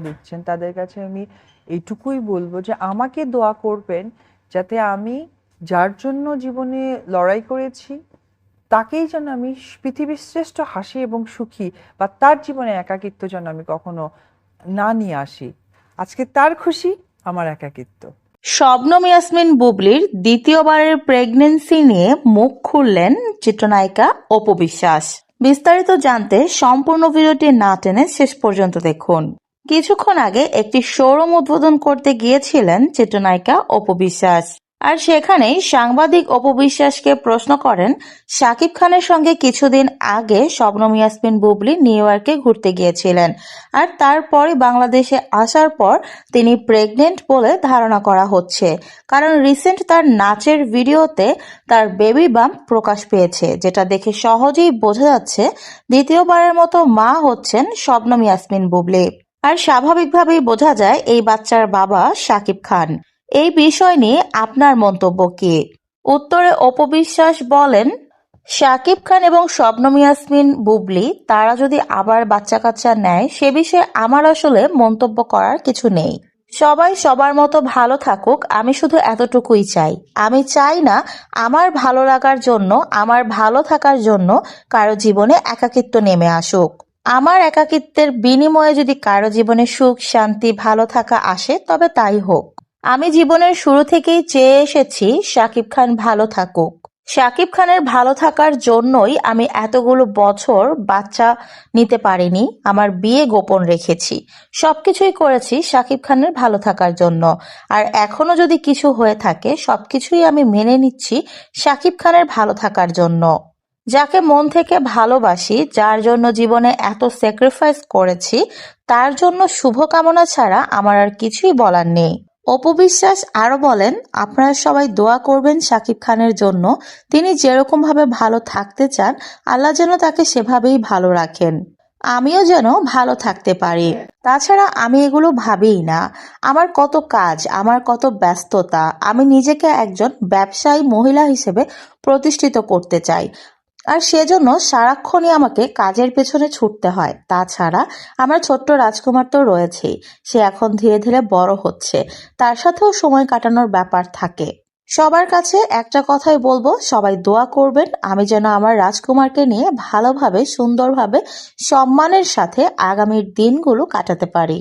দিচ্ছেন তাদের কাছে আমি এইটুকুই বলবো যে আমাকে দোয়া করবেন যাতে আমি যার জন্য জীবনে লড়াই করেছি তাকেই যেন আমি পৃথিবীর শ্রেষ্ঠ হাসি এবং সুখী বা তার জীবনে একাকিত্ব যেন আমি কখনো না নিয়ে আসি। আজকে তার খুশি, আমার একাকিত্ব। শবনম ইয়াসমিন বুবলির দ্বিতীয়বারের প্রেগন্যান্সি নিয়ে মুখ খুললেন চিত্রনায়িকা অপু বিশ্বাস। বিস্তারিত জানতে সম্পূর্ণ ভিডিওটি না টেনে শেষ পর্যন্ত দেখুন। কিছুক্ষণ আগে একটি শোরুম উদ্বোধন করতে গিয়েছিলেন চিত্রনায়িকা অপু বিশ্বাস, আর সেখানেই সাংবাদিক অপু বিশ্বাসকে প্রশ্ন করেন শাকিব খানের সঙ্গে কিছুদিন আগে শবনম ইয়াসমিন বুবলি নিউ ইয়র্কে ঘুরতে গিয়েছিলেন, আর তারপরে বাংলাদেশে আসার পর তিনি প্রেগনেন্ট বলে ধারণা করা হচ্ছে, কারণ রিসেন্ট তার নাচের ভিডিওতে তার বেবি বাম্প প্রকাশ পেয়েছে, যেটা দেখে সহজেই বোঝা যাচ্ছে দ্বিতীয়বারের মতো মা হচ্ছেন শবনম ইয়াসমিন বুবলি। আর স্বাভাবিকভাবেই বোঝা যায় এই বাচ্চার বাবা শাকিব খান। এই বিষয় নিয়ে আপনার মন্তব্য কি? উত্তরে অপু বিশ্বাস বলেন, শাকিব খান এবং শবনম ইয়াসমিন বুবলি তারা যদি আবার বাচ্চা কাচ্চা নেয় সে বিষয়ে আমার আসলে মন্তব্য করার কিছু নেই। সবাই সবার মতো ভালো থাকুক, আমি শুধু এতটুকুই চাই। আমি চাই না আমার ভালো লাগার জন্য, আমার ভালো থাকার জন্য কারো জীবনে একাকিত্ব নেমে আসুক। আমার একাকিত্বের বিনিময়ে যদি কারো জীবনে সুখ, শান্তি, ভালো থাকা আসে তবে তাই হোক। আমি জীবনের শুরু থেকেই চেয়ে এসেছি শাকিব খান ভালো থাকুক। শাকিব খানের ভালো থাকার জন্যই আমি এতগুলো বছর বাচ্চা নিতে পারিনি, আমার বিয়ে গোপন রেখেছি, সবকিছুই করেছি শাকিব খানের ভালো থাকার জন্য। আর এখনো যদি কিছু হয়ে থাকে সবকিছুই আমি মেনে নিচ্ছি শাকিব খানের ভালো থাকার জন্য। যাকে মন থেকে ভালোবাসি, যার জন্য জীবনে এত স্যাক্রিফাইস করেছি, তার জন্য শুভকামনা ছাড়া আমার আর কিছুই বলার নেই। অপু বিশ্বাস আরো বলেন, আপনারা সবাই দোয়া করবেন শাকিব খানের জন্য। তিনি যেরকম ভাবে ভালো থাকতে চান আল্লাহ যেন তাকে সেভাবেই ভালো রাখেন, আমিও যেন ভালো থাকতে পারি। তাছাড়া আমি এগুলো ভাবিই না। আমার কত কাজ, আমার কত ব্যস্ততা, আমি নিজেকে একজন ব্যবসায়ী মহিলা হিসেবে প্রতিষ্ঠিত করতে চাই, আর সেজন্য সারাক্ষণই আমাকে কাজের পেছনে ছুটতে হয়। তাছাড়া আমার ছোট্ট রাজকুমার তো রয়েছেই, সে এখন ধীরে ধীরে বড় হচ্ছে, তার সাথেও সময় কাটানোর ব্যাপার থাকে। সবার কাছে একটা কথাই বলবো, সবাই দোয়া করবেন আমি যেন আমার রাজকুমারকে নিয়ে ভালোভাবে, সুন্দরভাবে, সম্মানের সাথে আগামীর দিনগুলো কাটাতে পারি।